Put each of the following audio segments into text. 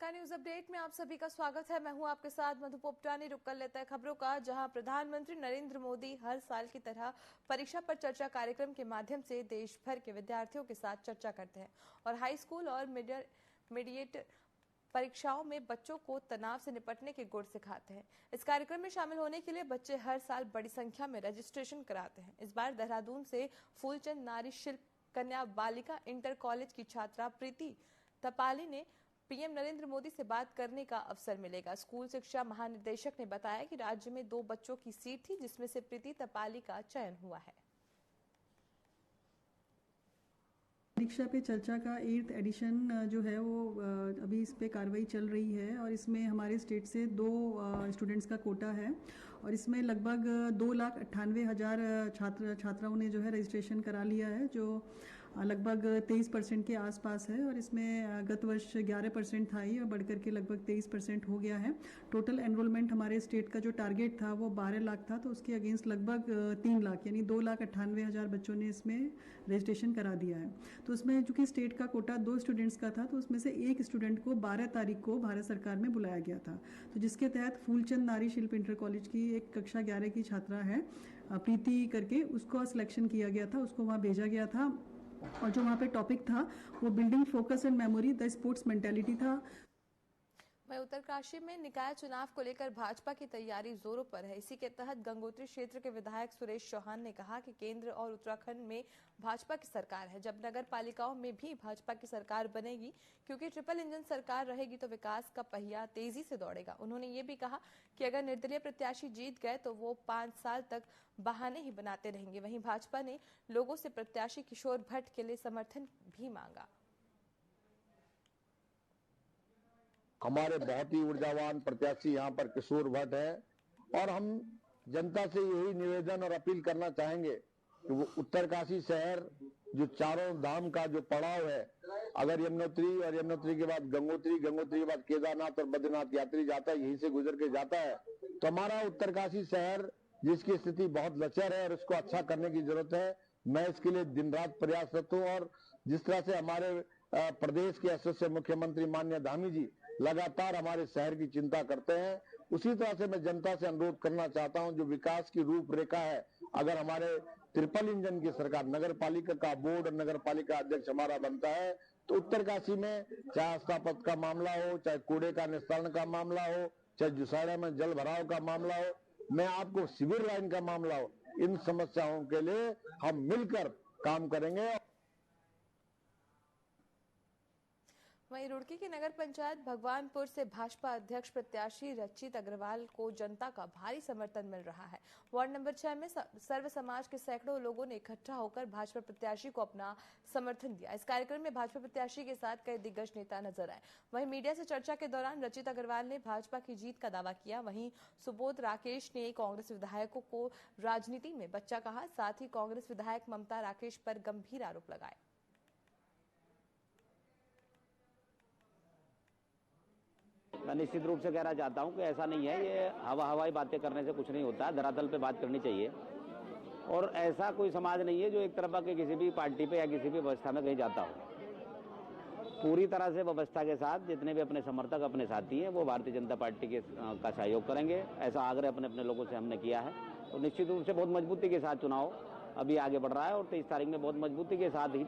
नमस्कार, news update में आप सभी का स्वागत है। मैं हूं आपके साथ मधु पोपटानी। रुक कर लेता है खबरों का, जहां प्रधानमंत्री नरेंद्र मोदी हर साल की तरह परीक्षा पर चर्चा कार्यक्रम के माध्यम से देश भर के विद्यार्थियों के साथ चर्चा करते हैं और हाई स्कूल और मीडिएट परीक्षाओं में बच्चों को तनाव से निपटने के गुर सिखाते हैं। इस कार्यक्रम में शामिल होने के लिए बच्चे हर साल बड़ी संख्या में रजिस्ट्रेशन कराते हैं। इस बार देहरादून से फूलचंद नारी शिल्प कन्या बालिका इंटर कॉलेज की छात्रा प्रीति तपाली ने पीएम नरेंद्र मोदी से बात करने का अवसर मिलेगा। स्कूल शिक्षा महानिदेशक ने बताया कि राज्य में 2 बच्चों की सीट थी, जिसमें से प्रीति तपाली का चयन हुआ है। परीक्षा पे चर्चा का 8th एडिशन जो है वो अभी इस पे कार्रवाई चल रही है और इसमें हमारे स्टेट से 2 स्टूडेंट्स का कोटा है और इसमें लगभग 2,98,000 छात्राओं ने जो है रजिस्ट्रेशन करा लिया है, जो लगभग 23% के आसपास है और इसमें गत वर्ष 11% था ये और बढ़कर के लगभग 23% हो गया है। टोटल एनरोलमेंट हमारे स्टेट का जो टारगेट था वो 12 लाख था, तो उसके अगेंस्ट लगभग 3 लाख यानी 2,98,000 बच्चों ने इसमें रजिस्ट्रेशन करा दिया है। तो उसमें चूंकि स्टेट का कोटा 2 स्टूडेंट्स का था, तो उसमें से एक स्टूडेंट को 12 तारीख को भारत सरकार में बुलाया गया था, तो जिसके तहत फूलचंद नारी शिल्प इंटर कॉलेज की एक कक्षा 11 की छात्रा है प्रीति करके, उसको सिलेक्शन किया गया था, उसको वहाँ भेजा गया था और जो वहाँ पे टॉपिक था वो building focus and memory the sports mentality था। वहीं उत्तरकाशी में निकाय चुनाव को लेकर भाजपा की तैयारी जोरों पर है। इसी के तहत गंगोत्री क्षेत्र के विधायक सुरेश चौहान ने कहा कि केंद्र और उत्तराखंड में भाजपा की सरकार है, जब नगर पालिकाओं में भी भाजपा की सरकार बनेगी, क्योंकि ट्रिपल इंजन सरकार रहेगी तो विकास का पहिया तेजी से दौड़ेगा। उन्होंने ये भी कहा कि अगर निर्दलीय प्रत्याशी जीत गए तो वो 5 साल तक बहाने ही बनाते रहेंगे। वहीं भाजपा ने लोगों से प्रत्याशी किशोर भट्ट के लिए समर्थन भी मांगा। हमारे बहुत ही ऊर्जावान प्रत्याशी यहाँ पर किशोर भट्ट है और हम जनता से यही निवेदन और अपील करना चाहेंगे कि वो उत्तरकाशी शहर जो चारों धाम का जो पड़ाव है, अगर यमुनोत्री और यमुनोत्री के बाद गंगोत्री, गंगोत्री के बाद केदारनाथ और बद्रीनाथ यात्री जाता है, यहीं से गुजर के जाता है, तो हमारा उत्तरकाशी शहर जिसकी स्थिति बहुत लचर है और उसको अच्छा करने की जरूरत है। मैं इसके लिए दिन रात प्रयासरत हूँ और जिस तरह से हमारे प्रदेश के यशस्वी मुख्यमंत्री माननीय धामी जी लगातार हमारे शहर की चिंता करते हैं, उसी तरह से मैं जनता से अनुरोध करना चाहता हूं, जो विकास की रूपरेखा है, अगर हमारे ट्रिपल इंजन की सरकार, नगर पालिका का बोर्ड और नगर पालिका अध्यक्ष हमारा बनता है, तो उत्तरकाशी में चाहे स्थापत्य का मामला हो, चाहे कूड़े का निस्तारण का मामला हो, चाहे जुसाड़ा में जल भराव का मामला हो, मैं आपको सिविल लाइन का मामला हो, इन समस्याओं के लिए हम मिलकर काम करेंगे। वहीं रुड़की की नगर पंचायत भगवानपुर से भाजपा अध्यक्ष प्रत्याशी रचित अग्रवाल को जनता का भारी समर्थन मिल रहा है। वार्ड नंबर 6 में सर्व समाज के सैकड़ों लोगों ने इकट्ठा होकर भाजपा प्रत्याशी को अपना समर्थन दिया। इस कार्यक्रम में भाजपा प्रत्याशी के साथ कई दिग्गज नेता नजर आए। वहीं मीडिया से चर्चा के दौरान रचित अग्रवाल ने भाजपा की जीत का दावा किया। वहीं सुबोध राकेश ने कांग्रेस विधायकों को राजनीति में बच्चा कहा, साथ ही कांग्रेस विधायक ममता राकेश पर गंभीर आरोप लगाए। मैं निश्चित रूप से कहना चाहता हूं कि ऐसा नहीं है, ये हवाई बातें करने से कुछ नहीं होता है, धरातल पे बात करनी चाहिए। और ऐसा कोई समाज नहीं है जो एक तरफा के किसी भी पार्टी पे या किसी भी व्यवस्था में कहीं जाता हो। पूरी तरह से व्यवस्था के साथ जितने भी अपने समर्थक, अपने साथी हैं, वो भारतीय जनता पार्टी के का सहयोग करेंगे। ऐसा आग्रह अपने अपने लोगों से हमने किया है और निश्चित रूप से बहुत मजबूती के साथ चुनाव अभी आगे बढ़ रहा है और 23 तारीख में बहुत मजबूती के साथ ही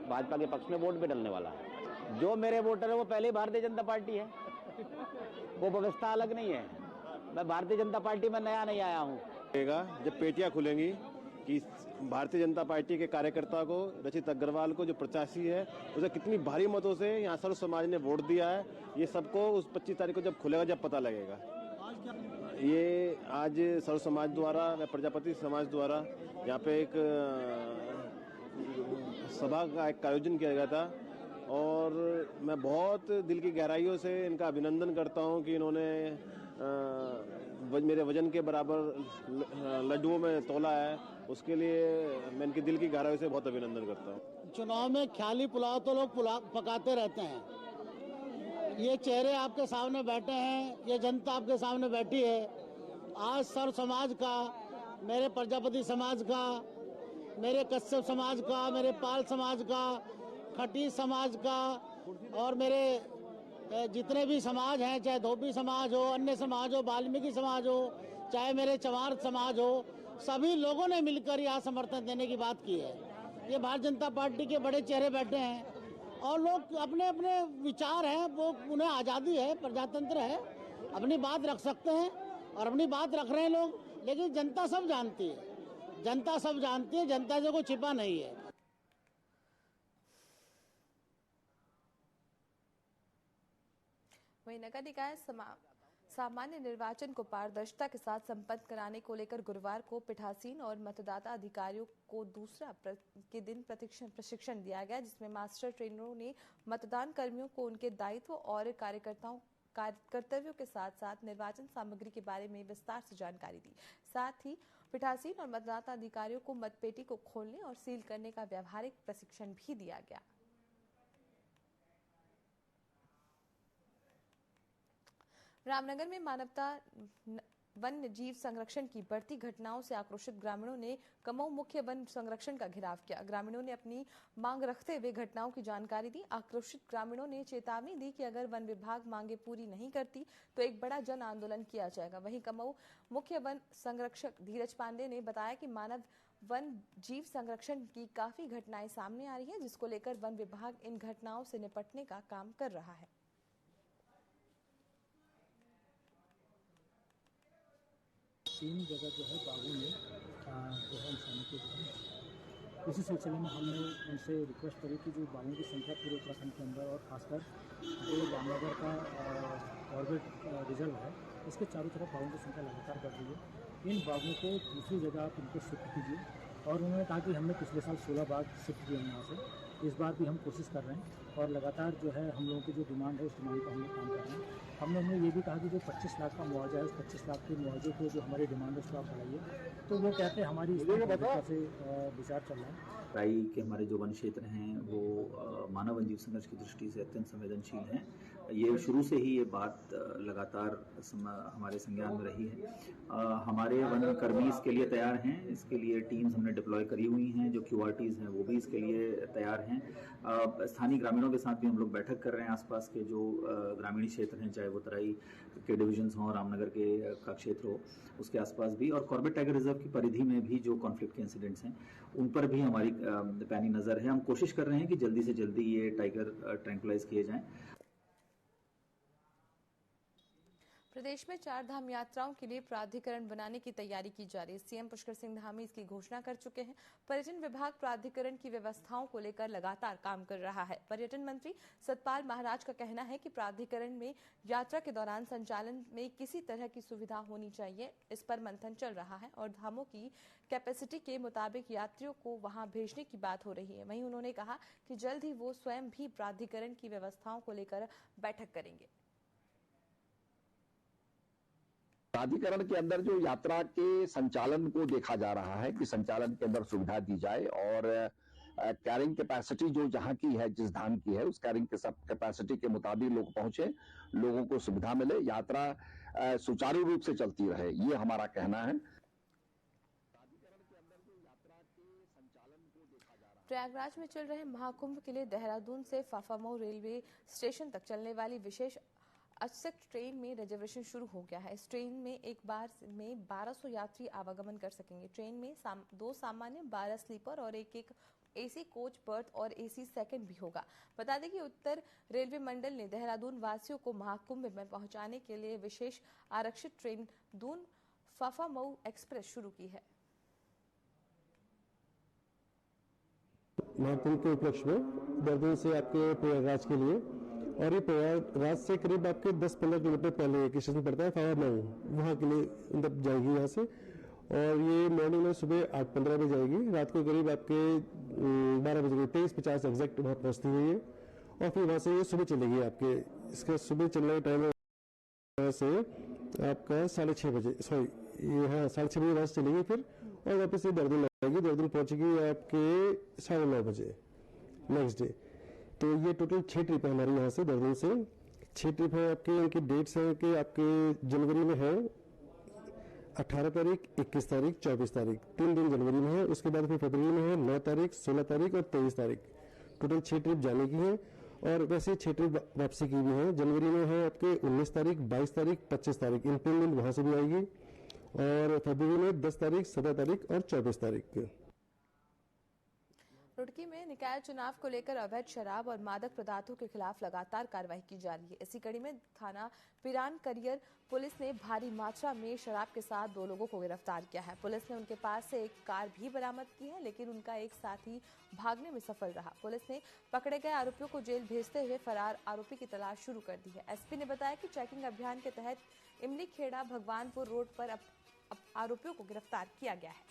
भाजपा के पक्ष में वोट भी डलने वाला है। जो मेरे वोटर है वो पहले भारतीय जनता पार्टी है, वो व्यवस्था अलग नहीं है। मैं भारतीय जनता पार्टी में नया नहीं आया हूँ। जब पेटियां खुलेंगी कि भारतीय जनता पार्टी के कार्यकर्ता को, रचित अग्रवाल को, जो प्रत्याशी है, उसे कितनी भारी मतों से यहाँ सर्व समाज ने वोट दिया है, ये सबको उस 25 तारीख को जब खुलेगा जब पता लगेगा। ये आज सर्व समाज द्वारा व प्रजापति समाज द्वारा यहाँ पे एक सभा का एक आयोजन किया गया था और मैं बहुत दिल की गहराइयों से इनका अभिनंदन करता हूं कि इन्होंने मेरे वजन के बराबर लड्डुओं में तोला है, उसके लिए मैं इनकी दिल की गहराइयों से बहुत अभिनंदन करता हूं। चुनाव में ख्याली पुलाव तो लोग पकाते रहते हैं, ये चेहरे आपके सामने बैठे हैं, ये जनता आपके सामने बैठी है। आज सर्व समाज का, मेरे प्रजापति समाज का, मेरे कश्यप समाज का, मेरे पाल समाज का, खटी समाज का और मेरे जितने भी समाज हैं, चाहे धोबी समाज हो, अन्य समाज हो, वाल्मीकि समाज हो, चाहे मेरे चमार समाज हो, सभी लोगों ने मिलकर यहाँ समर्थन देने की बात की है। ये भारतीय जनता पार्टी के बड़े चेहरे बैठे हैं और लोग अपने अपने विचार हैं, वो उन्हें आज़ादी है, प्रजातंत्र है, अपनी बात रख सकते हैं और अपनी बात रख रहे हैं लोग। लेकिन जनता सब जानती है, जनता सब जानती है, जनता से कोई छिपा नहीं है। वहीं नगर निकाय सामान्य निर्वाचन को पारदर्शिता के साथ संपन्न कराने को लेकर गुरुवार को पीठासीन और मतदाता अधिकारियों को दूसरा के दिन प्रशिक्षण दिया गया, जिसमें मास्टर ट्रेनरों ने मतदान कर्मियों को उनके दायित्व और कर्तव्यों के साथ साथ निर्वाचन सामग्री के बारे में विस्तार से जानकारी दी। साथ ही पीठासीन और मतदाता अधिकारियों को मतपेटी को खोलने और सील करने का व्यावहारिक प्रशिक्षण भी दिया गया। रामनगर में मानवता वन्य जीव संरक्षण की बढ़ती घटनाओं से आक्रोशित ग्रामीणों ने कमऊ मुख्य वन संरक्षण का घेराव किया। ग्रामीणों ने अपनी मांग रखते हुए घटनाओं की जानकारी दी। आक्रोशित ग्रामीणों ने चेतावनी दी कि अगर वन विभाग मांगे पूरी नहीं करती तो एक बड़ा जन आंदोलन किया जाएगा। वहीं कमऊ मुख्य वन संरक्षक धीरज पांडे ने बताया कि मानव वन जीव संरक्षण की काफी घटनाएं सामने आ रही है, जिसको लेकर वन विभाग इन घटनाओं से निपटने का काम कर रहा है। 3 जगह जो है बागों में जो है इंसानों के जो है इसी सिलसिले में हमने उनसे रिक्वेस्ट करी कि जो बागों की संख्या पूरे उत्तराखंड के अंदर और खासकर जो रामनगर का ऑर्बिट रिजर्व है इसके चारों तरफ बागों की संख्या लगातार बढ़ रही है। इन बागों को दूसरी जगह आप इनको शिफ्ट कीजिए। और उन्होंने कहा कि हमने पिछले साल 16 बाग शिफ्ट किए यहाँ से, इस बार भी हम कोशिश कर रहे हैं और लगातार जो है हम लोगों की जो डिमांड है उस डिमांड पर हम लोग काम कर रहे हैं। हमने उन्हें ये भी कहा कि जो 25 लाख का मुआवजा है उस 25 लाख के मुआवजे को जो हमारी डिमांड है उसको आप बढ़ाइए। तो वो कहते हैं हमारी इस तरह से विचार चल रहा है। राई के हमारे जो वन क्षेत्र हैं वो मानव वन जीव संघर्ष की दृष्टि से अत्यंत संवेदनशील हैं। ये शुरू से ही ये बात लगातार हमारे संज्ञान में रही है। हमारे वन कर्मी इसके लिए तैयार हैं, इसके लिए टीम्स हमने डिप्लॉय करी हुई हैं, जो QRTs हैं वो भी इसके लिए तैयार हैं। स्थानीय ग्रामीणों के साथ भी हम लोग बैठक कर रहे हैं। आसपास के जो ग्रामीण क्षेत्र हैं, चाहे वो तराई के डिविजन्स हों, रामनगर के का क्षेत्र हो, उसके आसपास भी, और कॉर्बेट टाइगर रिजर्व की परिधि में भी जो कॉन्फ्लिक्ट के इंसिडेंट्स हैं उन पर भी हमारी पैनी नज़र है। हम कोशिश कर रहे हैं कि जल्दी से जल्दी ये टाइगर ट्रैंक्विलाइज किए जाएं। प्रदेश में 4 धाम यात्राओं के लिए प्राधिकरण बनाने की तैयारी की जा रही है। सीएम पुष्कर सिंह धामी इसकी घोषणा कर चुके हैं। पर्यटन विभाग प्राधिकरण की व्यवस्थाओं को लेकर लगातार काम कर रहा है। पर्यटन मंत्री सतपाल महाराज का कहना है कि प्राधिकरण में यात्रा के दौरान संचालन में किसी तरह की सुविधा होनी चाहिए, इस पर मंथन चल रहा है और धामों की कैपेसिटी के मुताबिक यात्रियों को वहां भेजने की बात हो रही है। वहीं उन्होंने कहा कि जल्द ही वो स्वयं भी प्राधिकरण की व्यवस्थाओं को लेकर बैठक करेंगे। प्राधिकरण के अंदर जो यात्रा के संचालन को देखा जा रहा है कि संचालन के अंदर सुविधा दी जाए और कैरिंग कैपेसिटी जो जहां की है, जिस धाम की है, उस कैरिंग कैपेसिटी के मुताबिक लोग पहुंचे, लोगों को सुविधा मिले, यात्रा सुचारू रूप से चलती रहे, ये हमारा कहना है। प्रयागराज में चल रहे महाकुंभ के लिए देहरादून से फाफामऊ रेलवे स्टेशन तक चलने वाली विशेष असिक्त ट्रेन में रिजर्वेशन शुरू हो गया है। इस ट्रेन में एक बार में 1200 यात्री आवागमन कर सकेंगे। ट्रेन में 2 सामान्य, 12 स्लीपर और एक एसी कोच बर्थ और एसी सेकंड भी होगा। बता दें कि उत्तर रेलवे मंडल ने देहरादून वासियों को महाकुंभ में पहुंचाने के लिए विशेष आरक्षित ट्रेन दून फाफामऊ एक्सप्रेस शुरू की है। महाकुंभ के उपलक्ष्य में देहरादून से आपके प्रयागराज के लिए, और ये प्रयागराज से करीब आपके 10-15 किलोमीटर पहले एक स्टेशन पड़ता है फाफामऊ, वहाँ के लिए मतलब जाएगी यहाँ से। और ये मॉर्निंग में सुबह 8:15 बजे जाएगी, रात को करीब आपके 12 बजे 23:50 एग्जैक्ट वहाँ पहुँचती है ये, और फिर वहाँ से ये सुबह चलेगी आपके, इसका सुबह चलने का टाइम है से आपका 6:30 बजे, सॉरी ये हाँ 6:30 बजे वहाँ से चलेगी फिर, और वापस ये देहरादून आएगी। देहरादून पहुँचेगी आपके 9:30 बजे नेक्स्ट डे। तो ये टोटल 6 ट्रिप है हमारी यहाँ से देहरादून से। 6 ट्रिप है आपके, इनकी डेट्स हैं कि आपके जनवरी में है 18 तारीख, 21 तारीख, 24 तारीख, 3 दिन जनवरी में है। उसके बाद फिर फरवरी में है 9 तारीख, 16 तारीख और 23 तारीख। टोटल 6 ट्रिप जाने की है। और वैसे 6 ट्रिप वापसी की भी है। जनवरी में है आपके 19 तारीख, 22 तारीख, 25 तारीख, इन 3 दिन वहाँ से भी आएगी। और फरवरी में 10 तारीख, 17 तारीख और 24 तारीख। रुड़की में निकाय चुनाव को लेकर अवैध शराब और मादक पदार्थों के खिलाफ लगातार कार्रवाई की जा रही है। इसी कड़ी में थाना पिरान करियर पुलिस ने भारी मात्रा में शराब के साथ 2 लोगों को गिरफ्तार किया है। पुलिस ने उनके पास से एक कार भी बरामद की है, लेकिन उनका एक साथी भागने में सफल रहा। पुलिस ने पकड़े गए आरोपियों को जेल भेजते हुए फरार आरोपी की तलाश शुरू कर दी है। एसपी ने बताया कि चेकिंग अभियान के तहत इमली खेड़ा भगवानपुर रोड पर अब आरोपियों को गिरफ्तार किया गया है।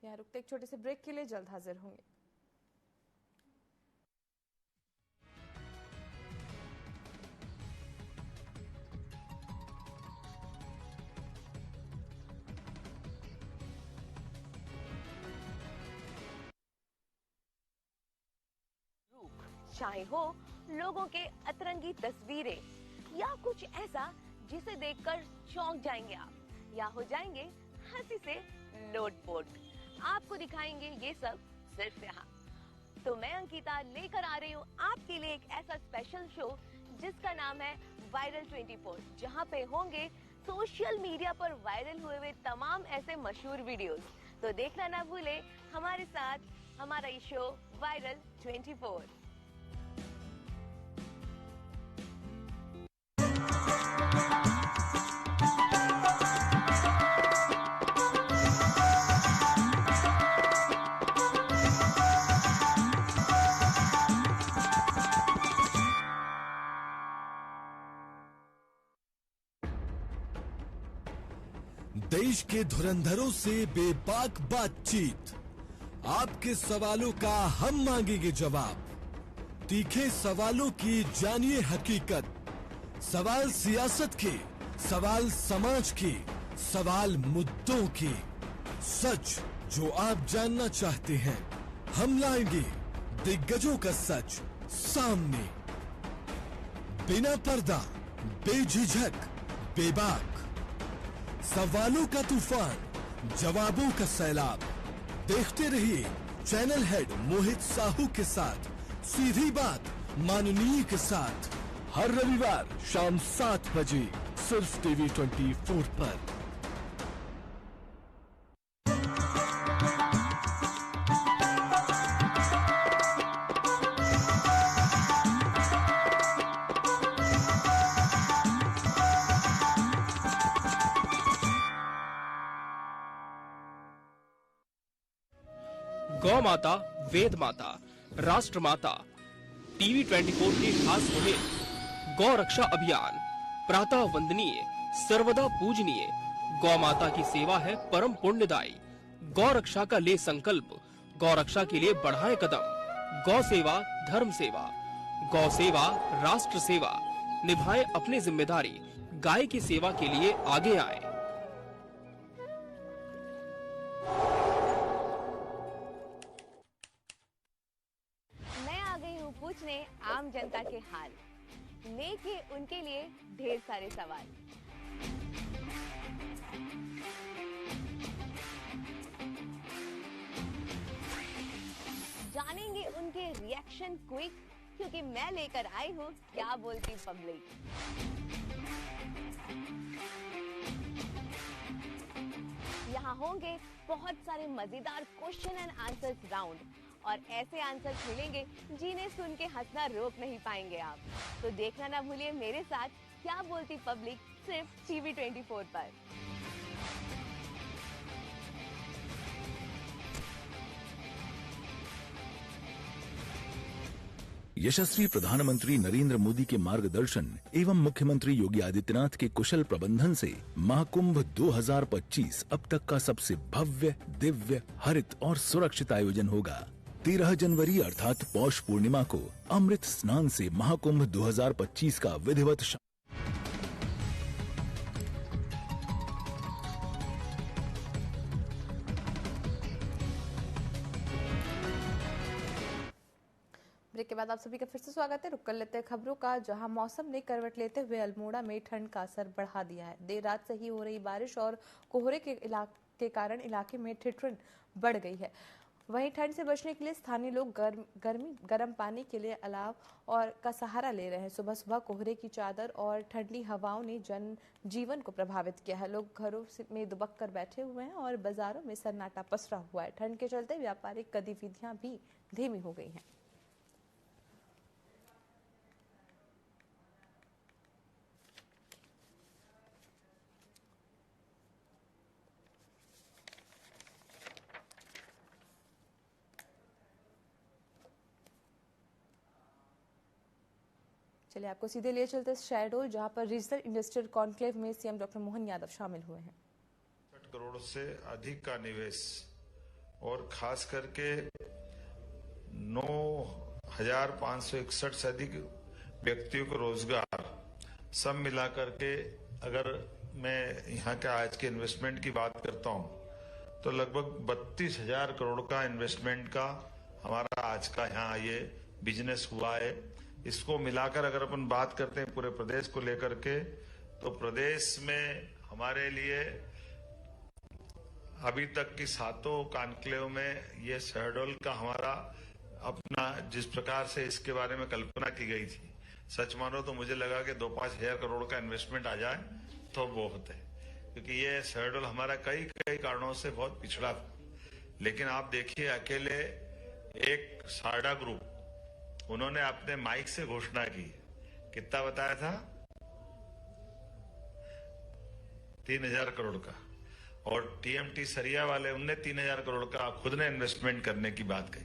यहाँ रुकते एक छोटे से ब्रेक के लिए, जल्द हाजिर होंगे। चाहे हो लोगों के अतरंगी तस्वीरें या कुछ ऐसा जिसे देखकर चौंक जाएंगे आप, या हो जाएंगे हंसी से लोटपोट, आपको दिखाएंगे ये सब सिर्फ यहाँ। तो मैं अंकिता लेकर आ रही हूँ आपके लिए एक ऐसा स्पेशल शो जिसका नाम है वायरल 24, जहाँ पे होंगे सोशल मीडिया पर वायरल हुए हुए तमाम ऐसे मशहूर वीडियोस। तो देखना ना भूले हमारे साथ हमारा ये शो वायरल 24। देश के धुरंधरों से बेबाक बातचीत, आपके सवालों का हम मांगेंगे जवाब। तीखे सवालों की जानिए हकीकत, सवाल सियासत के, सवाल समाज के, सवाल मुद्दों के, सच जो आप जानना चाहते हैं हम लाएंगे दिग्गजों का सच सामने। बिना पर्दा, बेझिझक, बेबाक, सवालों का तूफान, जवाबों का सैलाब। देखते रहिए चैनल हेड मोहित साहू के साथ सीधी बात माननीय के साथ, हर रविवार शाम 7 बजे सिर्फ टीवी 24 पर। गौ माता, वेद माता, राष्ट्र माता, टीवी 24 की खास मुहिम गौ रक्षा अभियान। प्रातः वंदनीय, सर्वदा पूजनीय गौ माता की सेवा है परम पुण्यदायी। गौ रक्षा का ले संकल्प, गौ रक्षा के लिए बढ़ाएं कदम। गौ सेवा धर्म सेवा, गौ सेवा राष्ट्र सेवा। निभाएं अपनी जिम्मेदारी, गाय की सेवा के लिए आगे आएं। पूछने आम जनता के हाल, लेके उनके लिए ढेर सारे सवाल। जानेंगे उनके रिएक्शन क्विक, क्योंकि मैं लेकर आई हूँ क्या बोलती पब्लिक। यहाँ होंगे बहुत सारे मजेदार क्वेश्चन एंड आंसर्स राउंड, और ऐसे आंसर्स मिलेंगे जिन्हें सुन के हंसना रोक नहीं पाएंगे आप। तो देखना ना भूलिए मेरे साथ क्या बोलती पब्लिक, सिर्फ टीवी 24 पर। यशस्वी प्रधानमंत्री नरेंद्र मोदी के मार्गदर्शन एवं मुख्यमंत्री योगी आदित्यनाथ के कुशल प्रबंधन से महाकुंभ 2025 अब तक का सबसे भव्य, दिव्य, हरित और सुरक्षित आयोजन होगा। 13 जनवरी अर्थात पौष पूर्णिमा को अमृत स्नान से महाकुंभ 2025 का विधिवत ब्रेक के बाद आप सभी का फिर से स्वागत है। रुक कर लेते हैं खबरों का, जहां मौसम ने करवट लेते हुए अल्मोड़ा में ठंड का असर बढ़ा दिया है। देर रात से ही हो रही बारिश और कोहरे के कारण इलाके में ठिठुरन बढ़ गई है। वहीं ठंड से बचने के लिए स्थानीय लोग गर्म पानी के लिए अलाव और का सहारा ले रहे हैं। सुबह सुबह कोहरे की चादर और ठंडी हवाओं ने जनजीवन को प्रभावित किया है। लोग घरों में दुबक कर बैठे हुए हैं और बाजारों में सन्नाटा पसरा हुआ है। ठंड के चलते व्यापारिक गतिविधियां भी धीमी हो गई हैं। चलिए आपको सीधे लिए चलते शहडोल, जहां पर रीजनल इंडस्ट्रियल कॉन्क्लेव में सीएम डॉक्टर मोहन यादव शामिल हुए हैं। 60 करोड़ से अधिक का निवेश और खास करके 9,561 से अधिक व्यक्तियों को रोजगार, सब मिला करके अगर मैं यहाँ के आज के इन्वेस्टमेंट की बात करता हूँ तो लगभग 32,000 करोड़ का इन्वेस्टमेंट का हमारा आज का यहाँ ये बिजनेस हुआ है। इसको मिलाकर अगर अपन बात करते हैं पूरे प्रदेश को लेकर के, तो प्रदेश में हमारे लिए अभी तक की 7 कॉन्क्लेव में ये शहडोल का हमारा अपना जिस प्रकार से इसके बारे में कल्पना की गई थी, सच मानो तो मुझे लगा कि 2-5 हजार करोड़ का इन्वेस्टमेंट आ जाए तो बहुत है, क्योंकि ये शहडोल हमारा कई कारणों से बहुत पिछड़ा था। लेकिन आप देखिए अकेले एक सारडा ग्रुप, उन्होंने अपने माइक से घोषणा की, कितना बताया था, 3,000 करोड़ का, और टीएमटी सरिया वाले उनने 3,000 करोड़ का खुद ने इन्वेस्टमेंट करने की बात कही।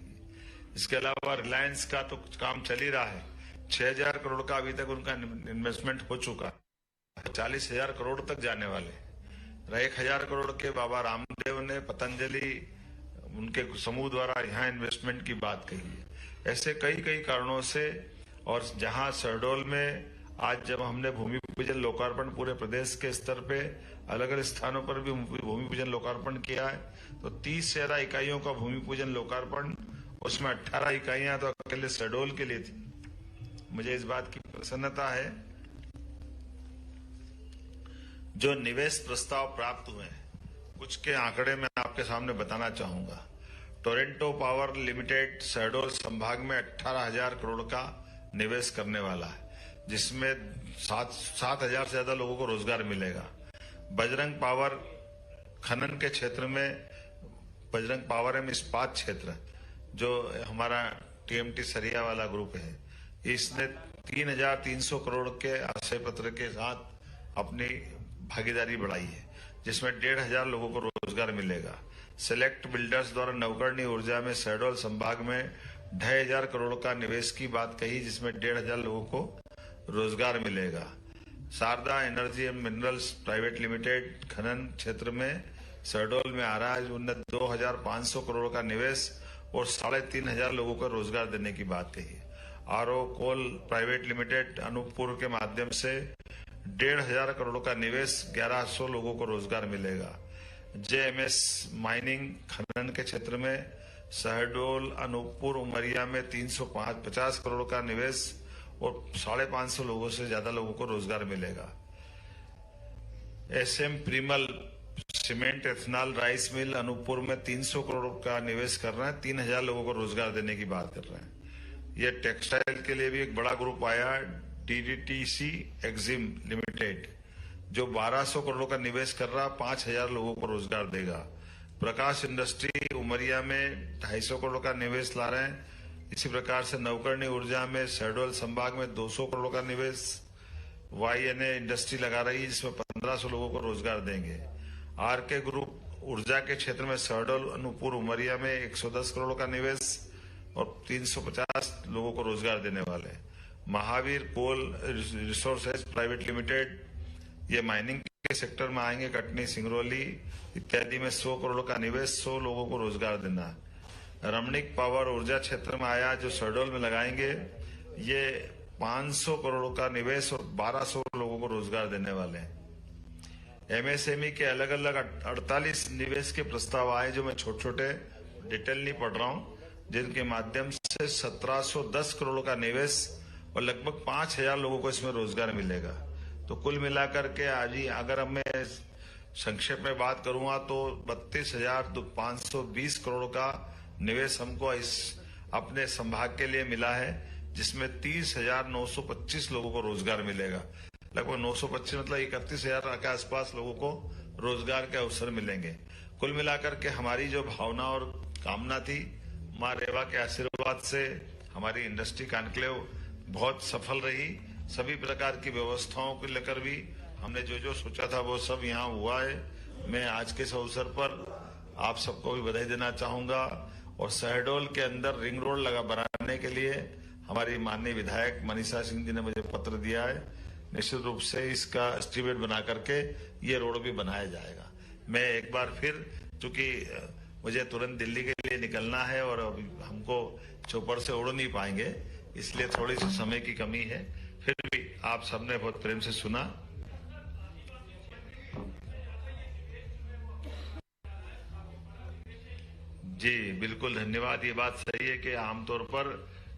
इसके अलावा रिलायंस का तो काम चल ही रहा है, 6,000 करोड़ का अभी तक उनका इन्वेस्टमेंट हो चुका, 40,000 करोड़ तक जाने वाले। 1,000 करोड़ के बाबा रामदेव ने पतंजलि उनके समूह द्वारा यहाँ इन्वेस्टमेंट की बात कही है। ऐसे कई कारणों से, और जहां शहडोल में आज जब हमने भूमि पूजन लोकार्पण पूरे प्रदेश के स्तर पे अलग अलग स्थानों पर भी भूमि पूजन लोकार्पण किया है, तो 30 से ज्यादा इकाइयों का भूमि पूजन लोकार्पण, उसमें 18 इकाइयां तो अकेले शहडोल के लिए थी। मुझे इस बात की प्रसन्नता है जो निवेश प्रस्ताव प्राप्त हुए हैं, कुछ के आंकड़े मैं आपके सामने बताना चाहूंगा। टोरंटो पावर लिमिटेड शहडोल संभाग में 18,000 करोड़ का निवेश करने वाला है, जिसमें 7,000 से ज्यादा लोगों को रोजगार मिलेगा। बजरंग पावर खनन के क्षेत्र में, बजरंग पावर एवं इस्पात क्षेत्र जो हमारा टीएमटी सरिया वाला ग्रुप है, इसने 3,300 करोड़ के आशय पत्र के साथ अपनी भागीदारी बढ़ाई है, जिसमें 1,500 लोगों को रोजगार मिलेगा। सेलेक्ट बिल्डर्स द्वारा नवकरणीय ऊर्जा में शहडोल संभाग में 2,500 करोड़ का निवेश की बात कही, जिसमें 1,500 लोगों को रोजगार मिलेगा। Sharda Energy and Minerals Private Limited खनन क्षेत्र में शहडोल में आ रहा है, उनने 2,500 करोड़ का निवेश और 3,500 लोगों को रोजगार देने की बात कही। आरओ कोल प्राइवेट लिमिटेड अनूपपुर के माध्यम से 1,500 करोड़ का निवेश, 1,100 लोगों को रोजगार मिलेगा। जेएमएस माइनिंग खनन के क्षेत्र में शहडोल, अनूपपुर, उमरिया में 350 करोड़ का निवेश और 550 लोगों से ज्यादा लोगों को रोजगार मिलेगा। SM Premal cement ethanol rice mill Anuppur में 300 करोड़ का निवेश कर रहे हैं, 3,000 लोगों को रोजगार देने की बात कर रहे हैं। ये टेक्सटाइल के लिए भी एक बड़ा ग्रुप आया, डीडीटीसी एक्जिम लिमिटेड, जो 1,200 करोड़ का निवेश कर रहा, 5,000 लोगों को रोजगार देगा। प्रकाश इंडस्ट्री उमरिया में 250 करोड़ का निवेश ला रहे हैं। इसी प्रकार से नवकरणीय ऊर्जा में शहडोल संभाग में 200 करोड़ का निवेश वाईएनए इंडस्ट्री लगा रही है, जिसमें 1,500 लोगों को रोजगार देंगे। आरके ग्रुप ऊर्जा के क्षेत्र में शहडोल, अनूपपुर, उमरिया में 110 करोड़ का निवेश और 350 लोगों को रोजगार देने वाले। महावीर कोल रिसोर्सेज प्राइवेट लिमिटेड, ये माइनिंग के सेक्टर में आएंगे, कटनी, सिंगरौली इत्यादि में 100 करोड़ का निवेश, 100 लोगों को रोजगार देना है। रमणीक पावर ऊर्जा क्षेत्र में आया जो शहडोल में लगाएंगे। ये 500 करोड़ का निवेश और 1200 लोगों को रोजगार देने वाले हैं। एमएसएमई के अलग अलग 48 निवेश के प्रस्ताव आए जो मैं छोटे छोटे डिटेल नहीं पढ़ रहा हूं, जिनके माध्यम से 1710 करोड़ का निवेश और लगभग 5000 लोगों को इसमें रोजगार मिलेगा। तो कुल मिलाकर के आज ही अगर मैं संक्षेप में बात करूंगा तो 32,520 करोड़ का निवेश हमको इस अपने संभाग के लिए मिला है, जिसमें 30,925 लोगों को रोजगार मिलेगा। लगभग 925 मतलब 31,000 के आसपास लोगों को रोजगार के अवसर मिलेंगे। कुल मिलाकर के हमारी जो भावना और कामना थी, मां रेवा के आशीर्वाद से हमारी इंडस्ट्री कॉन्क्लेव बहुत सफल रही। सभी प्रकार की व्यवस्थाओं को लेकर भी हमने जो जो सोचा था वो सब यहाँ हुआ है। मैं आज के इस अवसर पर आप सबको भी बधाई देना चाहूंगा। और शहडोल के अंदर रिंग रोड बनाने के लिए हमारी माननीय विधायक मनीषा सिंह जी ने मुझे पत्र दिया है। निश्चित रूप से इसका एस्टीमेट बना करके ये रोड भी बनाया जाएगा। मैं एक बार फिर, चूंकि मुझे तुरंत दिल्ली के लिए निकलना है और अभी हमको चौपर से उड़ नहीं पाएंगे, इसलिए थोड़ी सी समय की कमी है। फिर भी आप सबने बहुत प्रेम से सुना। जी बिल्कुल धन्यवाद। ये बात सही है कि आमतौर पर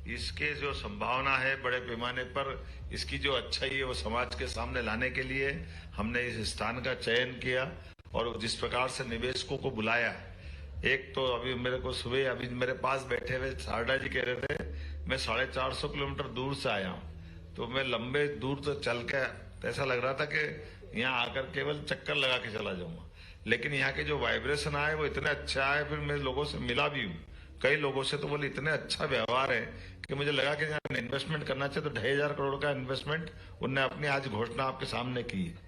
इसके जो संभावना है बड़े पैमाने पर, इसकी जो अच्छाई है वो समाज के सामने लाने के लिए हमने इस स्थान का चयन किया और जिस प्रकार से निवेशकों को बुलाया। एक तो अभी मेरे को सुबह अभी मेरे पास बैठे हुए शारदा जी कह रहे थे मैं 450 किलोमीटर दूर से आया हूँ, तो मैं लंबे दूर तो चल के ऐसा लग रहा था कि यहाँ आकर केवल चक्कर लगा के चला जाऊंगा, लेकिन यहाँ के जो वाइब्रेशन आए वो इतने अच्छा आए। फिर मैं लोगों से मिला भी हूँ, कई लोगों से, तो बोले इतने अच्छा व्यवहार है कि मुझे लगा कि यहाँ इन्वेस्टमेंट करना चाहिए। तो 2,500 करोड़ का इन्वेस्टमेंट उनने अपनी आज घोषणा आपके सामने की है।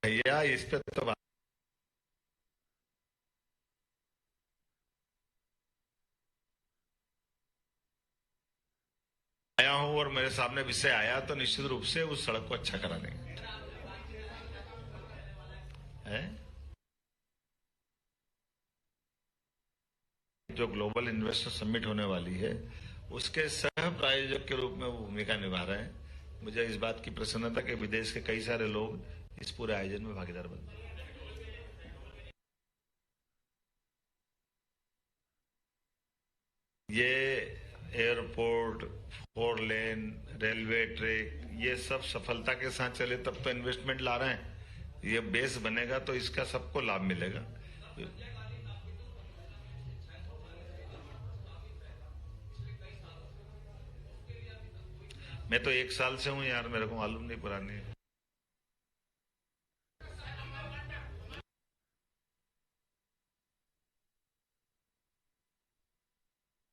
भैया इस पे तो आया हूं और मेरे सामने विषय आया तो निश्चित रूप से उस सड़क को अच्छा करा देंगे। जो ग्लोबल इन्वेस्टर समिट होने वाली है उसके सह प्रायोजक के रूप में वो भूमिका निभा रहे हैं। मुझे इस बात की प्रसन्नता कि विदेश के कई सारे लोग इस पूरे आयोजन में भागीदार बने। ये एयरपोर्ट, 4 लेन, रेलवे ट्रैक, ये सब सफलता के साथ चले तब तो इन्वेस्टमेंट ला रहे हैं। ये बेस बनेगा तो इसका सबको लाभ मिलेगा। मैं तो 1 साल से हूं यार, मेरे को मालूम नहीं पुरानी।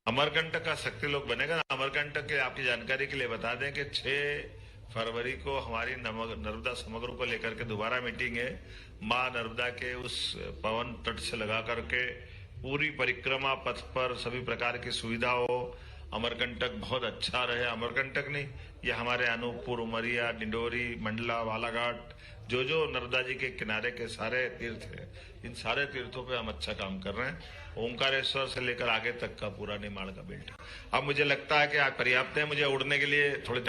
अमरकंटक का शक्ति लोक बनेगा ना। अमरकंटक के आपकी जानकारी के लिए बता दें कि 6 फरवरी को हमारी नर्मदा समग्र को लेकर के दोबारा मीटिंग है। मां नर्मदा के उस पवन तट से लगा करके पूरी परिक्रमा पथ पर सभी प्रकार की सुविधा हो, अमरकंटक बहुत अच्छा रहे। अमरकंटक नहीं, ये हमारे अनूपपुर, उमरिया, डिंडोरी, मंडला, बालाघाट, जो जो नर्मदा जी के किनारे के सारे तीर्थ हैं, इन सारे तीर्थों पे हम अच्छा काम कर रहे हैं। ओंकारेश्वर से लेकर आगे तक का पूरा निर्माण का बेल्ट। अब मुझे लगता है कि आज पर्याप्त है, मुझे उड़ने के लिए थोड़े